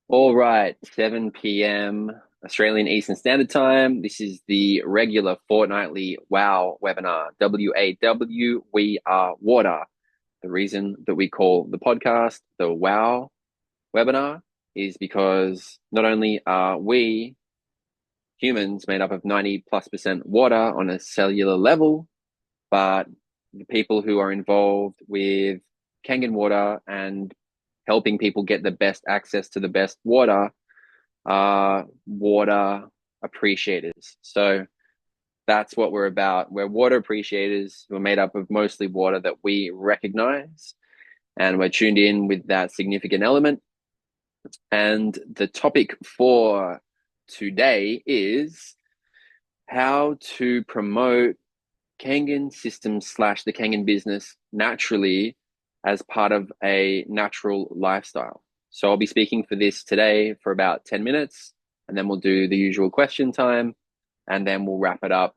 All right, 7 p.m. Australian Eastern Standard Time. This is the regular fortnightly WOW webinar. WAW, we are water. The reason that we call the podcast the WOW webinar is because not only are we humans made up of 90+% water on a cellular level, but the people who are involved with Kangen water and helping people get the best access to the best water are water appreciators. So that's what we're about. We're water appreciators who are made up of mostly water that we recognize, and we're tuned in with that significant element. And the topic for today is how to promote Kangen systems slash the Kangen business naturally as part of a natural lifestyle. So I'll be speaking for this today for about 10 minutes, and then we'll do the usual question time, and then we'll wrap it up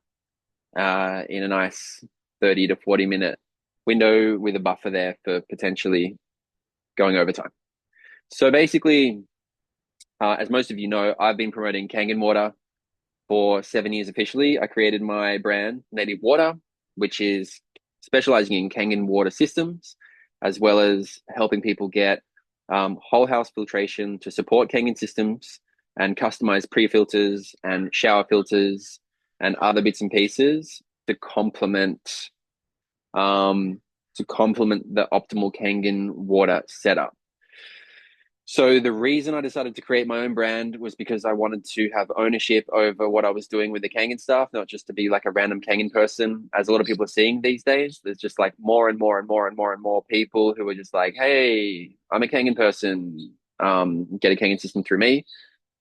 in a nice 30 to 40 minute window with a buffer there for potentially going over time. So basically, as most of you know, I've been promoting Kangen water for 7 years officially. I created my brand, Native Water, which is specializing in Kangen water systems, as well as helping people get whole house filtration to support Kangen systems and customize pre-filters and shower filters and other bits and pieces to complement the optimal Kangen water setup. So the reason I decided to create my own brand was because I wanted to have ownership over what I was doing with the Kangen stuff, not just to be like a random Kangen person, as a lot of people are seeing these days. There's just like more and more and more and more and more people who are just like, hey, I'm a Kangen person, get a Kangen system through me.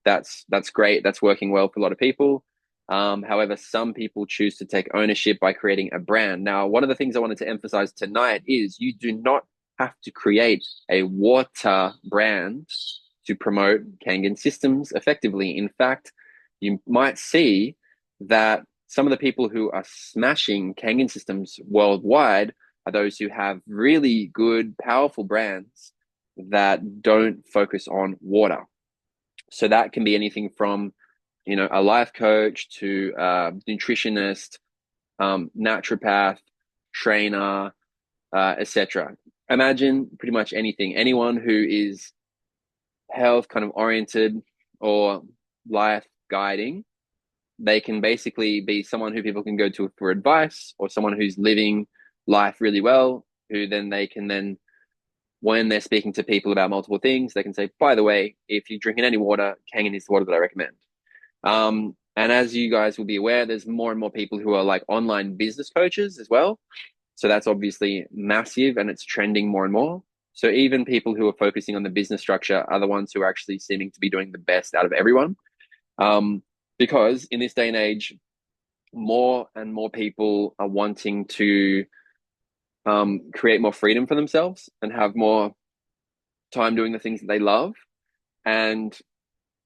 That's great. That's working well for a lot of people. However, some people choose to take ownership by creating a brand. Now, one of the things I wanted to emphasize tonight is you do not have to create a water brand to promote Kangen systems effectively. In fact, you might see that some of the people who are smashing Kangen systems worldwide are those who have really good, powerful brands that don't focus on water. So that can be anything from, a life coach to a nutritionist, naturopath, trainer, etc. Imagine pretty much anything. Anyone who is health kind of oriented or life guiding, they can basically be someone who people can go to for advice, or someone who's living life really well, who then they can then, when they're speaking to people about multiple things, they can say, by the way, if you're drinking any water, Kangen is the water that I recommend. And as you guys will be aware, there's more and more people who are like online business coaches as well. So that's obviously massive, and it's trending more and more. So even people who are focusing on the business structure are the ones who are actually seeming to be doing the best out of everyone. Because in this day and age, more and more people are wanting to create more freedom for themselves and have more time doing the things that they love. And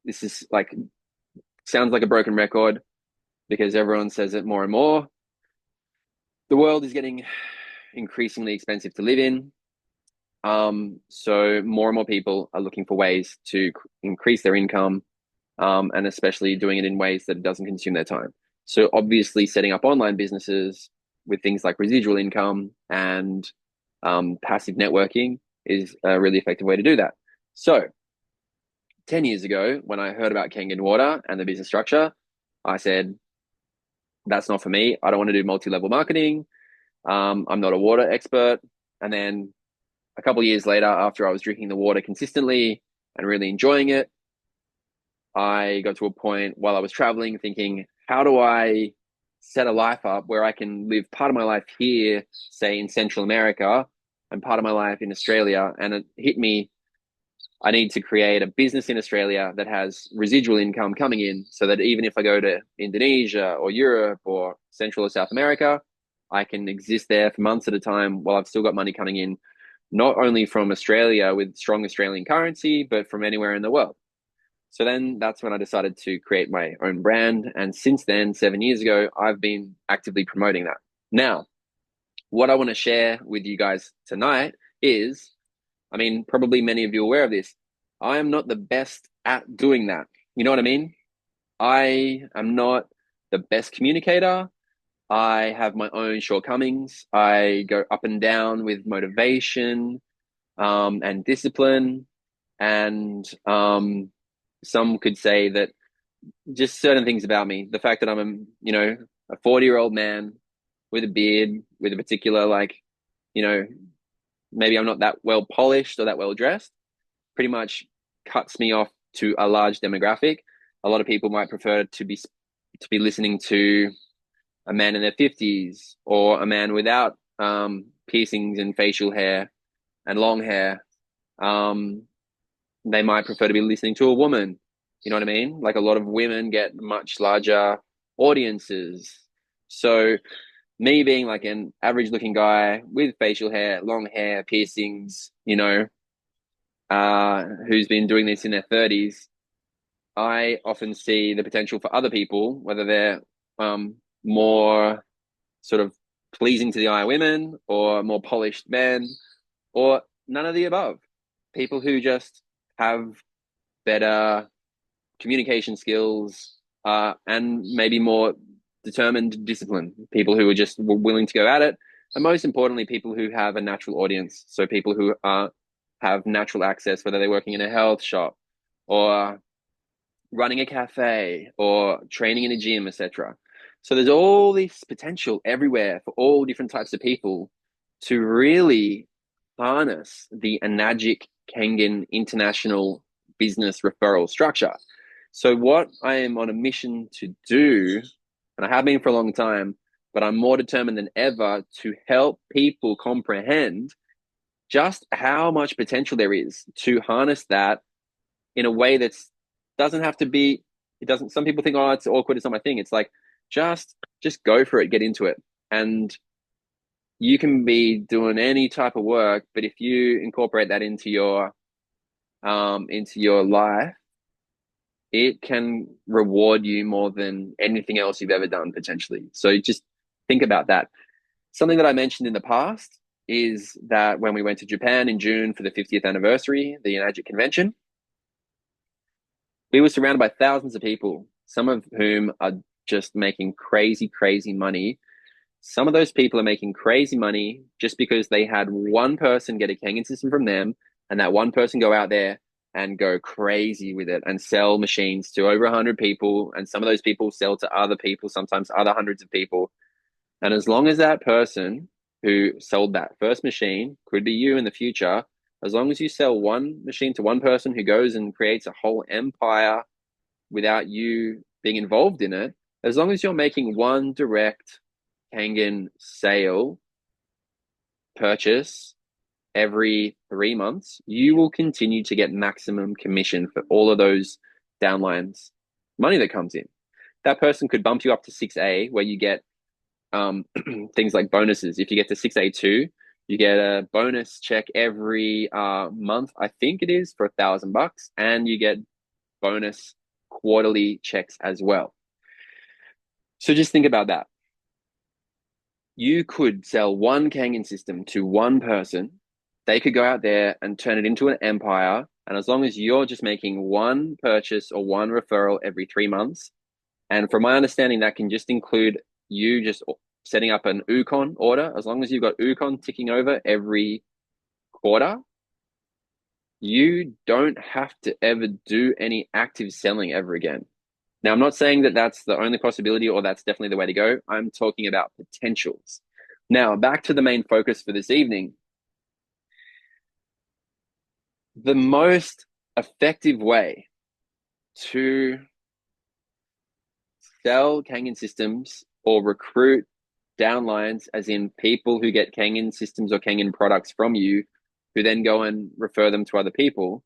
this is like, sounds like a broken record because everyone says it more and more. The world is getting increasingly expensive to live in. So more and more people are looking for ways to increase their income, and especially doing it in ways that it doesn't consume their time. So obviously setting up online businesses with things like residual income and passive networking is a really effective way to do that. So 10 years ago, when I heard about Kangen Water and the business structure, I said, that's not for me. I don't want to do multi-level marketing. I'm not a water expert. And then a couple of years later, after I was drinking the water consistently and really enjoying it, I got to a point while I was traveling thinking, how do I set a life up where I can live part of my life here, say in Central America, and part of my life in Australia? And it hit me, I need to create a business in Australia that has residual income coming in, so that even if I go to Indonesia or Europe or Central or South America, I can exist there for months at a time while I've still got money coming in, not only from Australia with strong Australian currency, but from anywhere in the world. So then that's when I decided to create my own brand. And since then, 7 years ago, I've been actively promoting that. Now, what I want to share with you guys tonight is, I mean, probably many of you are aware of this. I am not the best at doing that. You know what I mean? I am not the best communicator. I have my own shortcomings. I go up and down with motivation, and discipline. And some could say that just certain things about me, the fact that I'm a 40-year-old man with a beard, with a particular, like, you know, maybe I'm not that well polished or that well dressed, pretty much cuts me off to a large demographic. A lot of people might prefer to be listening to a man in their 50s or a man without piercings and facial hair and long hair. Um, they might prefer to be listening to a woman. You know what I mean? Like, a lot of women get much larger audiences. So me being like an average looking guy with facial hair, long hair, piercings, who's been doing this in their 30s, I often see the potential for other people, whether they're more sort of pleasing to the eye of women or more polished men or none of the above. People who just have better communication skills, and maybe more determined discipline. People who are just willing to go at it. And most importantly, people who have a natural audience. So people who have natural access, whether they're working in a health shop or running a cafe or training in a gym, etc. So there's all this potential everywhere for all different types of people to really harness the Enagic Kangen international business referral structure. So what I am on a mission to do, and I have been for a long time, but I'm more determined than ever to help people comprehend just how much potential there is to harness that in a way that's doesn't have to be, it doesn't, some people think, oh, it's awkward, it's not my thing. It's like, just go for it, get into it. And you can be doing any type of work, but if you incorporate that into your life, it can reward you more than anything else you've ever done potentially. So just think about that. Something that I mentioned in the past is that when we went to Japan in June for the 50th anniversary, the Enagic convention, we were surrounded by thousands of people, some of whom are just making crazy, crazy money. Some of those people are making crazy money just because they had one person get a Kangen system from them, and that one person go out there and go crazy with it and sell machines to over 100 people. And some of those people sell to other people, sometimes other hundreds of people. And as long as that person who sold that first machine, could be you in the future, as long as you sell one machine to one person who goes and creates a whole empire without you being involved in it, as long as you're making one direct Kangen sale purchase every 3 months, you will continue to get maximum commission for all of those downlines money that comes in. That person could bump you up to 6A, where you get things like bonuses. If you get to 6A2, you get a bonus check every month, I think it is, for $1,000, and you get bonus quarterly checks as well. So just think about that. You could sell one Kangen system to one person. They could go out there and turn it into an empire. And as long as you're just making one purchase or one referral every 3 months, and from my understanding, that can just include you just setting up an Ukon order. As long as you've got Ukon ticking over every quarter, you don't have to ever do any active selling ever again. Now, I'm not saying that that's the only possibility or that's definitely the way to go. I'm talking about potentials. Now, back to the main focus for this evening. The most effective way to sell Kangen systems or recruit downlines, as in people who get Kangen systems or Kangen products from you, who then go and refer them to other people,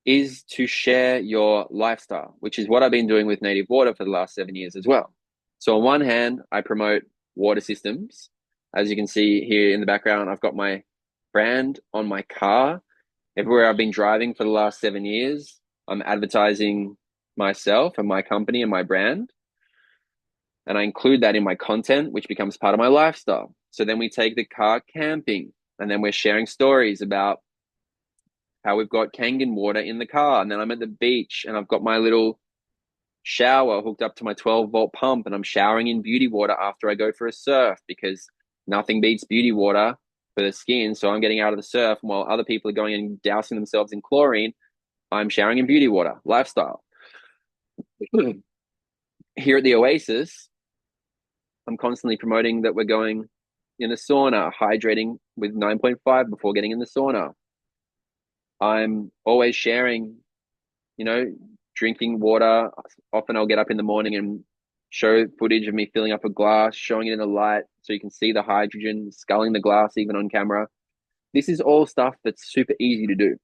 is to share your lifestyle, which is what I've been doing with Native Water for the last 7 years as well. So on one hand, I promote water systems. As you can see here in the background, I've got my brand on my car. Everywhere I've been driving for the last 7 years, I'm advertising myself and my company and my brand. And I include that in my content, which becomes part of my lifestyle. So then we take the car camping, and then we're sharing stories about how we've got Kangen water in the car, and then I'm at the beach and I've got my little shower hooked up to my 12-volt pump, and I'm showering in beauty water after I go for a surf, because nothing beats beauty water for the skin. So I'm getting out of the surf, and while other people are going and dousing themselves in chlorine, I'm showering in beauty water. Lifestyle. Here at the Oasis, I'm constantly promoting that we're going in a sauna, hydrating with 9.5 before getting in the sauna. I'm always sharing, you know, drinking water. Often I'll get up in the morning and show footage of me filling up a glass, showing it in the light so you can see the hydrogen, sculling the glass even on camera. This is all stuff that's super easy to do.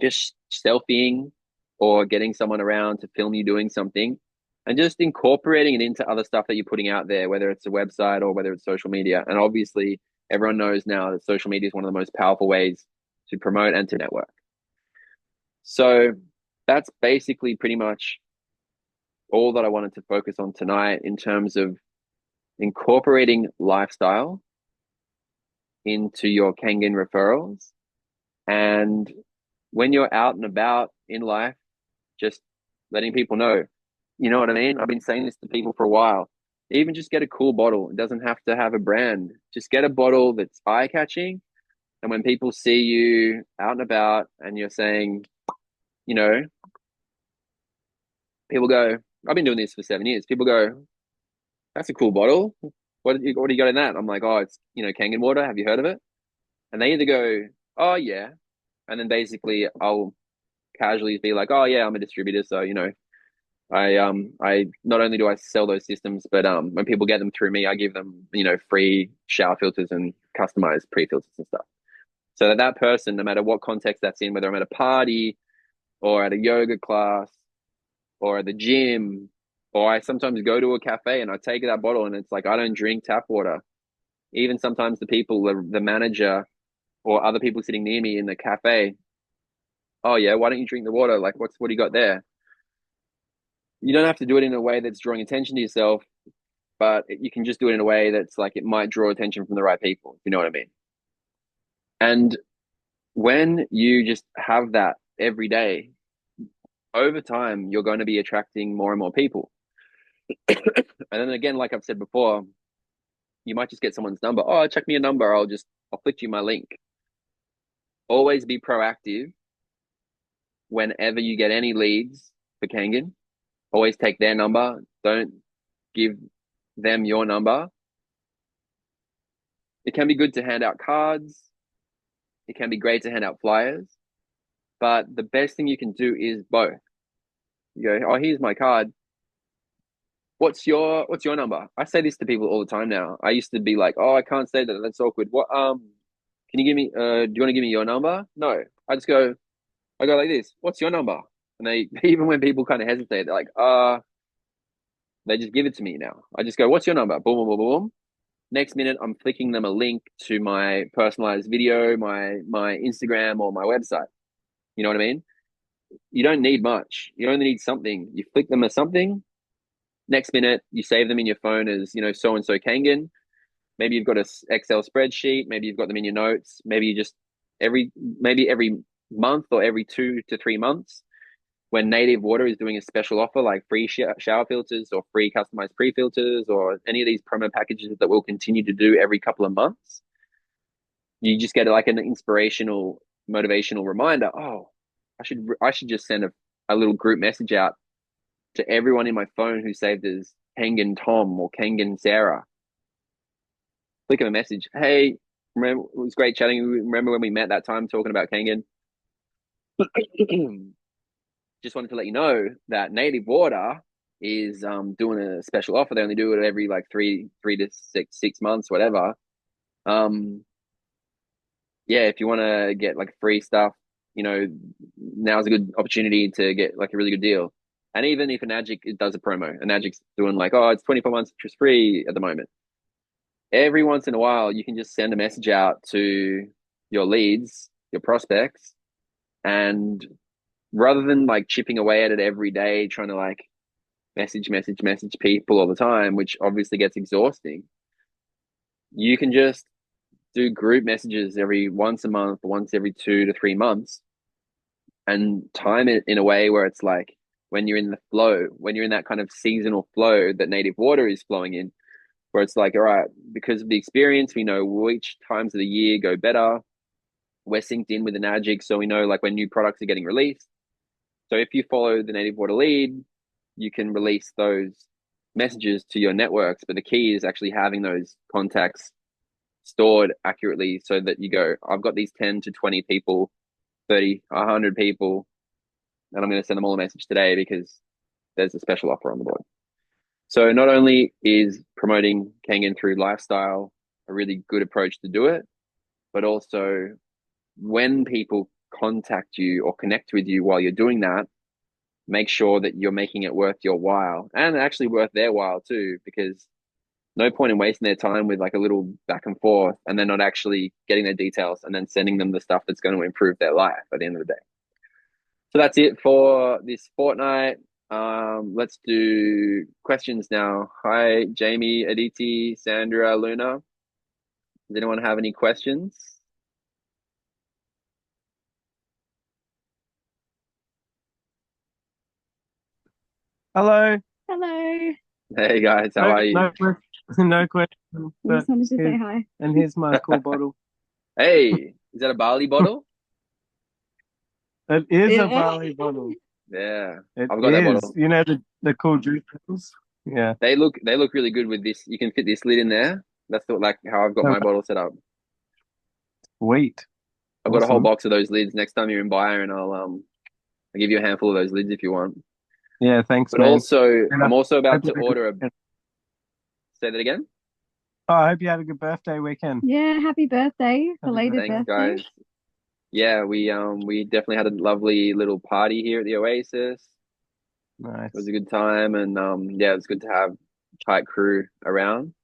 Just selfieing or getting someone around to film you doing something, and just incorporating it into other stuff that you're putting out there, whether it's a website or whether it's social media. And obviously, everyone knows now that social media is one of the most powerful ways to promote and to network. So that's basically pretty much all that I wanted to focus on tonight in terms of incorporating lifestyle into your Kangen referrals. And when you're out and about in life, just letting people know, you know what I mean? I've been saying this to people for a while. Even just get a cool bottle. It doesn't have to have a brand. Just get a bottle that's eye-catching. And when people see you out and about and you're saying, you know, people go, I've been doing this for 7 years. People go, that's a cool bottle. What do you got in that? I'm like, oh, it's, Kangen water. Have you heard of it? And they either go, oh, yeah. And then basically I'll casually be like, oh, yeah, I'm a distributor. So, I not only do I sell those systems, but when people get them through me, I give them, free shower filters and customized pre-filters and stuff. So that person, no matter what context that's in, whether I'm at a party or at a yoga class or at the gym, or I sometimes go to a cafe and I take that bottle and it's like, I don't drink tap water. Even sometimes the people, the manager or other people sitting near me in the cafe, oh yeah, why don't you drink the water? Like, what do you got there? You don't have to do it in a way that's drawing attention to yourself, but you can just do it in a way that's like, it might draw attention from the right people, if you know what I mean. And when you just have that every day, over time, you're going to be attracting more and more people. And then again, like I've said before, you might just get someone's number. Oh, check me a number. I'll flick you my link. Always be proactive whenever you get any leads for Kangen. Always take their number. Don't give them your number. It can be good to hand out cards. It can be great to hand out flyers. But the best thing you can do is both. You go, oh, here's my card. What's your number? I say this to people all the time now. I used to be like, oh, I can't say that. That's awkward. What can you give me do you want to give me your number? No. I go like this. What's your number? And they even when people kind of hesitate, they're like, they just give it to me now. I just go, what's your number? Boom, boom, boom, boom. Next minute, I'm flicking them a link to my personalized video, my Instagram or my website. You know what I mean? You don't need much. You only need something. You flick them a something. Next minute, you save them in your phone as, so and so Kangen. Maybe you've got a Excel spreadsheet. Maybe you've got them in your notes. Maybe you just every month or every 2 to 3 months, when Native Water is doing a special offer like free shower filters or free customized pre-filters or any of these promo packages that we'll continue to do every couple of months, you just get like an inspirational, motivational reminder. Oh, I should just send a little group message out to everyone in my phone who saved as Kangen Tom or Kangen Sarah. Click on a message. Hey, remember, it was great chatting. Remember when we met that time talking about Kangen? Just wanted to let you know that Native Water is doing a special offer. They only do it every like three to six months, whatever. Yeah, if you want to get like free stuff, now's a good opportunity to get like a really good deal. And even if it does a promo, Agic's doing like, oh, it's 24 months interest free at the moment. Every once in a while, you can just send a message out to your leads, your prospects, and rather than like chipping away at it every day, trying to like message people all the time, which obviously gets exhausting, you can just do group messages every once a month, once every 2 to 3 months, and time it in a way where it's like when you're in the flow, when you're in that kind of seasonal flow that native water is flowing in, where it's like, all right, because of the experience, we know which times of the year go better. We're synced in with the Magic, so we know like when new products are getting released. So if you follow the native water lead, you can release those messages to your networks. But the key is actually having those contacts stored accurately so that you go, I've got these 10 to 20 people, 30, 100 people, and I'm going to send them all a message today because there's a special offer on the board. So not only is promoting Kangen through lifestyle a really good approach to do it, but also when people contact you or connect with you while you're doing that, make sure that you're making it worth your while and actually worth their while too, because no point in wasting their time with like a little back and forth and then not actually getting their details and then sending them the stuff that's going to improve their life at the end of the day. So that's it for this fortnight. Let's do questions now. Hi, Jamie, Aditi, Sandra, Luna. Does anyone have any questions? Hello. Hello. Hey guys, how are you? No question. No question. I But just wanted to say hi. and here's my cool bottle. Hey, is that a barley bottle? It is a Yeah. barley bottle. Yeah, It I've got that is. bottle. You know the cool juice bottles? Yeah. They look really good with this. You can fit this lid in there. That's like how I've got Oh, my bottle set up. sweet. I've got a whole Awesome. box of those lids. Next time you're in Byron, I'll give you a handful of those lids if you want. Yeah, thanks, But man. also, And I'm also hope about you to had a good order a. weekend. Say that again. Oh, I hope you had a good birthday weekend. Yeah, happy birthday, Happy belated Thanks, birthday. birthday. guys. Yeah, we definitely had a lovely little party here at the Oasis. It was Nice. a good time, and yeah, it was good to have a tight crew around.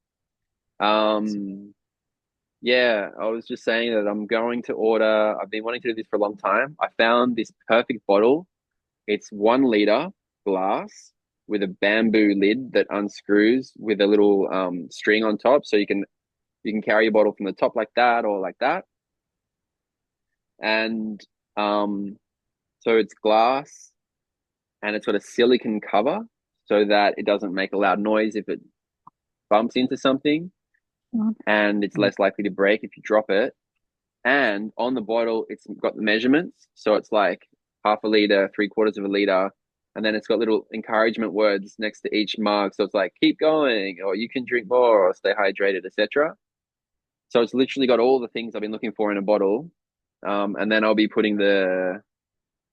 Um, yeah, I was just saying that I'm going to order. I've been wanting to do this for a long time. I found this perfect bottle. It's 1 liter glass with a bamboo lid that unscrews with a little string on top, so you can carry your bottle from the top like that or like that. And um, so it's glass and it's got a silicon cover so that it doesn't make a loud noise if it bumps into something, and it's less likely to break if you drop it. And on the bottle, it's got the measurements. So it's like half a liter, 3/4 of a liter. And then it's got little encouragement words next to each mug. So it's like, keep going, or you can drink more, or stay hydrated, etc. So it's literally got all the things I've been looking for in a bottle. And then I'll be putting the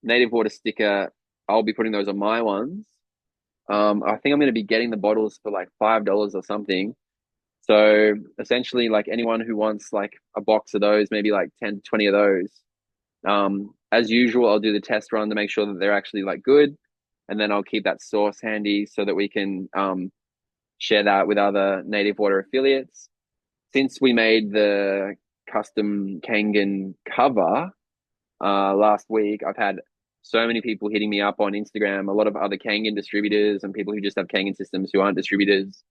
native water sticker, I'll be putting those on my ones. I think I'm going to be getting the bottles for like $5 or something. So essentially, like anyone who wants like a box of those, maybe like 10 to 20 of those. As usual, I'll do the test run to make sure that they're actually like good. And then I'll keep that source handy so that we can share that with other native water affiliates. Since we made the custom Kangen cover last week, I've had so many people hitting me up on Instagram, a lot of other Kangen distributors and people who just have Kangen systems who aren't distributors.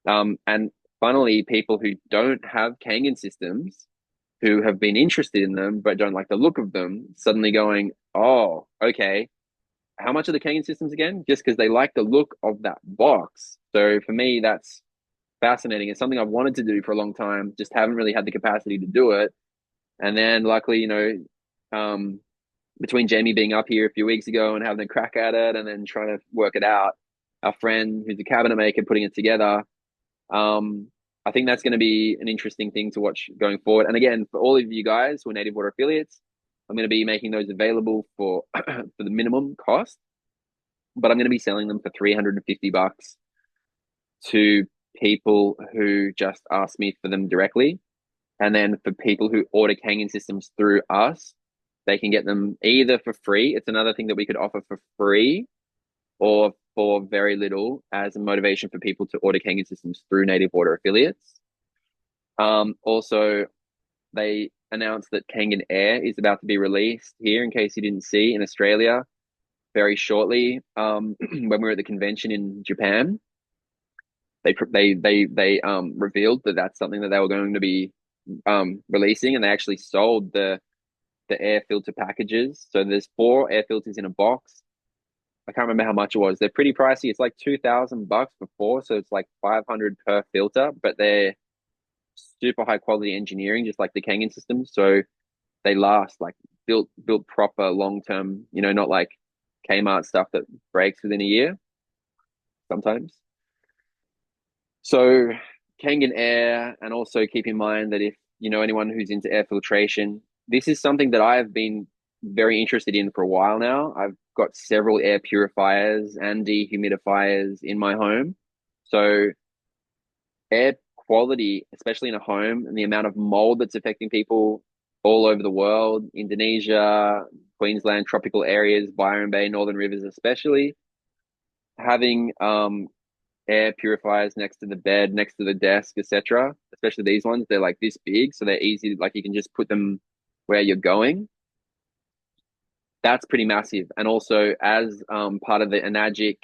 And finally, people who don't have Kangen systems, who have been interested in them but don't like the look of them, suddenly going, oh, okay, how much are the Kangen systems again? Just because they like the look of that box. So for me, that's fascinating. It's something I've wanted to do for a long time, just haven't really had the capacity to do it. And then luckily, between Jamie being up here a few weeks ago and having a crack at it and then trying to work it out, our friend who's a cabinet maker putting it together, I think that's going to be an interesting thing to watch going forward. And again, for all of you guys who are native water affiliates, I'm going to be making those available for for the minimum cost, but I'm going to be selling them for $350 to people who just ask me for them directly. And then for people who order Kangen systems through us, they can get them either for free. It's another thing that we could offer for free or for very little as a motivation for people to order Kangen systems through native water affiliates. Also, they announced that Kangen Air is about to be released here, in case you didn't see, in Australia very shortly. When we were at the convention in Japan, they revealed that that's something that they were going to be releasing, and they actually sold the the air filter packages. So there's 4 air filters in a box. I can't remember how much it was. They're pretty pricey. It's like $2,000 for 4, so it's like 500 per filter, but they're super high quality engineering, just like the Kangen systems. So they last, like built proper long term, not like Kmart stuff that breaks within a year sometimes. So Kangen Air, and also keep in mind that if anyone who's into air filtration, this is something that I've been very interested in for a while now. I've got several air purifiers and dehumidifiers in my home. So air quality, especially in a home, and the amount of mold that's affecting people all over the world, Indonesia, Queensland, tropical areas, Byron Bay, Northern Rivers especially, having air purifiers next to the bed, next to the desk, etc. Especially these ones, they're like this big, so they're easy. Like you can just put them where you're going. That's pretty massive. And also, as part of the Enagic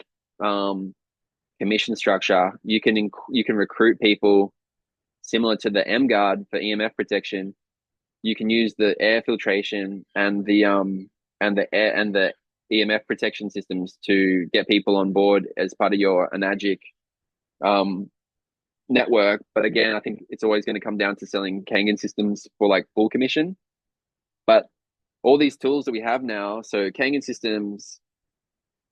commission structure, you can recruit people similar to the M Guard for EMF protection. You can use the air filtration and the EMF protection systems to get people on board as part of your Enagic network. But again, I think it's always going to come down to selling Kangen systems for like full commission. But all these tools that we have now, so Kangen systems,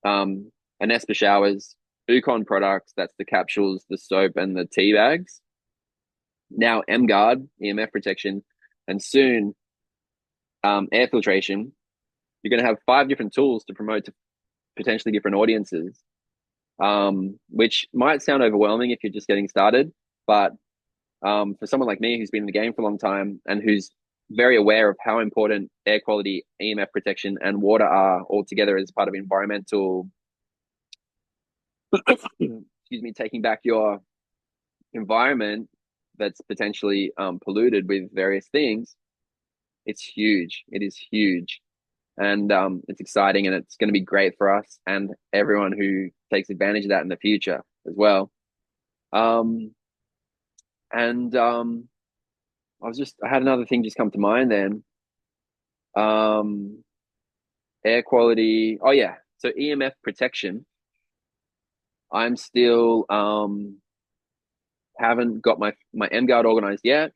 Anespa showers, Ukon products, that's the capsules, the soap, and the tea bags. Now M-Guard, EMF protection, and soon air filtration. You're going to have 5 different tools to promote to potentially different audiences, which might sound overwhelming if you're just getting started. But for someone like me who's been in the game for a long time and who's very aware of how important air quality, EMF protection, and water are all together as part of environmental, excuse me, taking back your environment that's potentially polluted with various things, it's huge. It is huge. And it's exciting, and it's going to be great for us and everyone who takes advantage of that in the future as well. I had another thing just come to mind then. Air quality. Oh yeah. So EMF protection. I'm still haven't got my M Guard organized yet,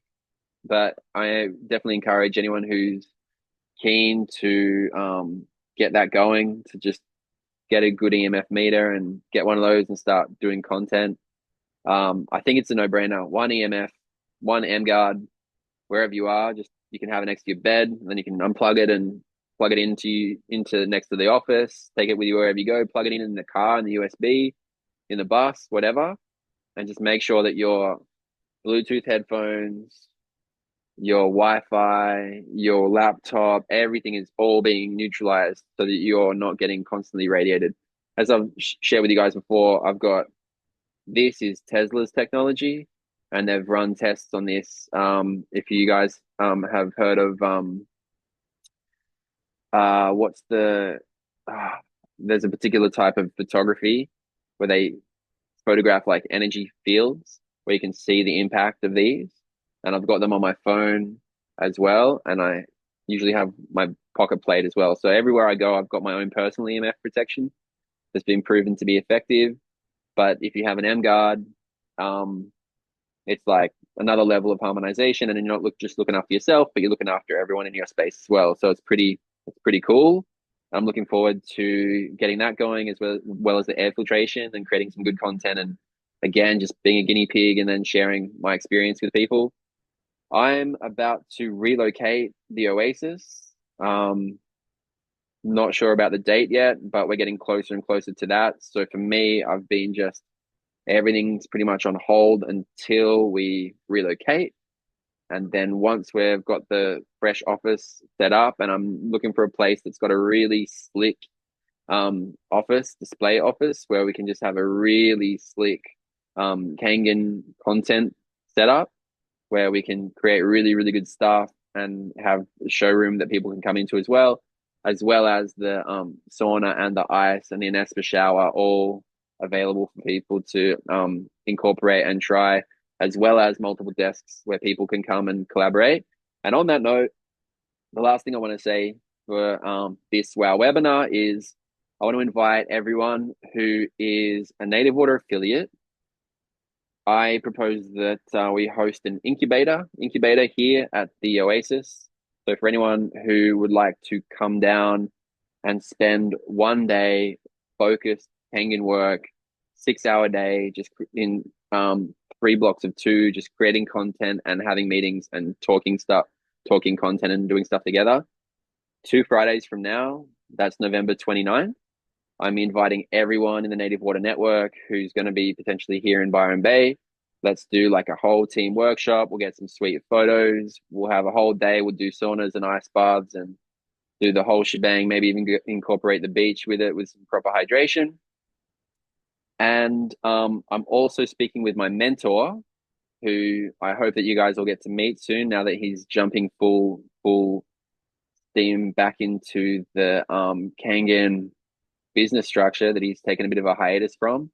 but I definitely encourage anyone who's keen to get that going to just get a good EMF meter and get one of those and start doing content. I think it's a no-brainer. One EMF, one M Guard, wherever you are, just you can have it next to your bed, and then you can unplug it and plug it into next to the office, take it with you wherever you go, plug it in the car, in the USB, in the bus, whatever, and just make sure that your Bluetooth headphones, your Wi-Fi, your laptop, everything is all being neutralized so that you're not getting constantly radiated. As I've shared with you guys before, this is Tesla's technology, and they've run tests on this. If you guys have heard of there's a particular type of photography where they photograph like energy fields where you can see the impact of these. And I've got them on my phone as well. And I usually have my pocket plate as well. So everywhere I go, I've got my own personal EMF protection that's been proven to be effective. But if you have an M Guard, it's like another level of harmonization, and you're not just looking after yourself, but you're looking after everyone in your space as well. So it's pretty cool. I'm looking forward to getting that going as well as the air filtration and creating some good content, and again, just being a guinea pig and then sharing my experience with people. I'm about to relocate the Oasis. Not sure about the date yet, but we're getting closer and closer to that. So for me, I've been just everything's pretty much on hold until we relocate. And then once we've got the fresh office set up, and I'm looking for a place that's got a really slick display office where we can just have a really slick Kangen content setup where we can create really, really good stuff and have a showroom that people can come into as well as the sauna and the ice and the Anespa shower, all available for people to incorporate and try, as well as multiple desks where people can come and collaborate. And on that note, the last thing I want to say for this WOW webinar is I want to invite everyone who is a Native Water affiliate. I propose that we host an incubator here at the Oasis. So for anyone who would like to come down and spend one day focused Kangen work, 6 hour day, just in 3 blocks of 2, just creating content and having meetings and talking content and doing stuff together. 2 Fridays from now, that's November 29th. I'm inviting everyone in the Native Water Network who's going to be potentially here in Byron Bay. Let's do like a whole team workshop. We'll get some sweet photos. We'll have a whole day. We'll do saunas and ice baths and do the whole shebang, maybe even incorporate the beach with it with some proper hydration. And I'm also speaking with my mentor, who I hope that you guys will get to meet soon now that he's jumping full steam back into the Kangen business structure that he's taken a bit of a hiatus from.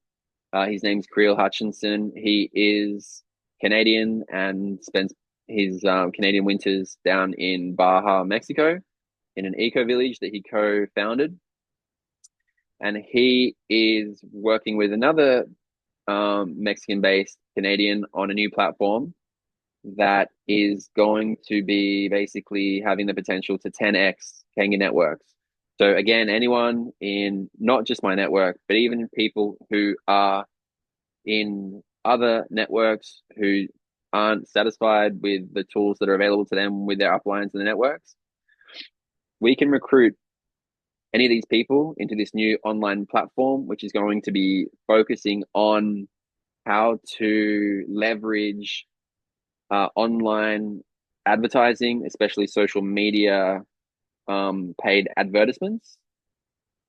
His name's Creel Hutchinson. He is Canadian and spends his Canadian winters down in Baja, Mexico, in an eco village that he co-founded. And he is working with another Mexican-based Canadian on a new platform that is going to be basically having the potential to 10x Kangen networks. So again, anyone in not just my network, but even people who are in other networks who aren't satisfied with the tools that are available to them with their uplines in the networks, we can recruit any of these people into this new online platform, which is going to be focusing on how to leverage online advertising, especially social media paid advertisements,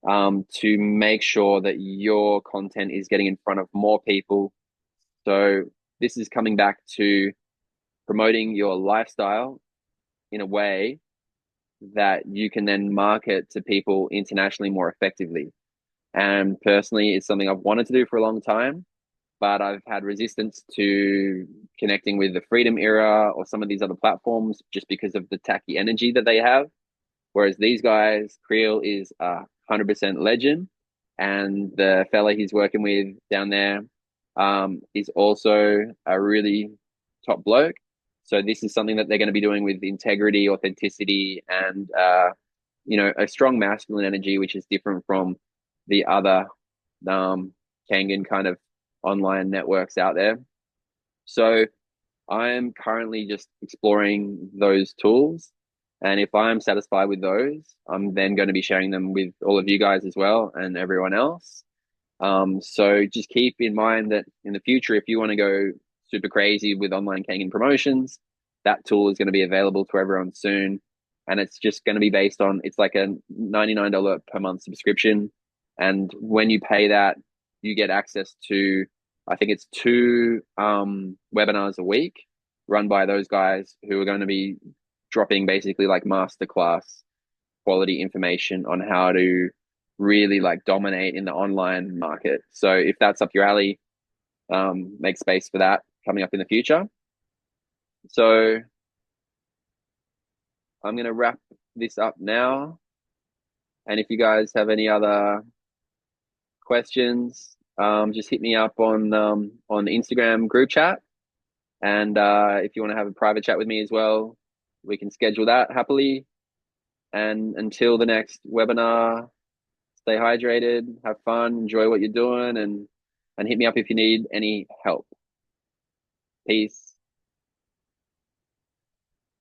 to make sure that your content is getting in front of more people. So this is coming back to promoting your lifestyle in a way that you can then market to people internationally more effectively. And personally, it's something I've wanted to do for a long time, but I've had resistance to connecting with the Freedom Era or some of these other platforms just because of the tacky energy that they have. Whereas these guys, Creel is 100% legend, and the fella he's working with down there is also a really top bloke. So this is something that they're going to be doing with integrity, authenticity, and a strong masculine energy, which is different from the other Kangen kind of online networks out there. So I am currently just exploring those tools. And if I'm satisfied with those, I'm then going to be sharing them with all of you guys as well and everyone else. So just keep in mind that in the future, if you want to go super crazy with online Kangen promotions, that tool is going to be available to everyone soon. And it's just going to be based on, it's like a $99 per month subscription. And when you pay that, you get access to, I think it's 2 webinars a week run by those guys who are going to be dropping basically like masterclass quality information on how to really like dominate in the online market. So if that's up your alley, make space for that coming up in the future. So I'm going to wrap this up now. And if you guys have any other questions, just hit me up on Instagram group chat. And if you want to have a private chat with me as well, we can schedule that happily. And until the next webinar, stay hydrated, have fun, enjoy what you're doing, and hit me up if you need any help. Peace.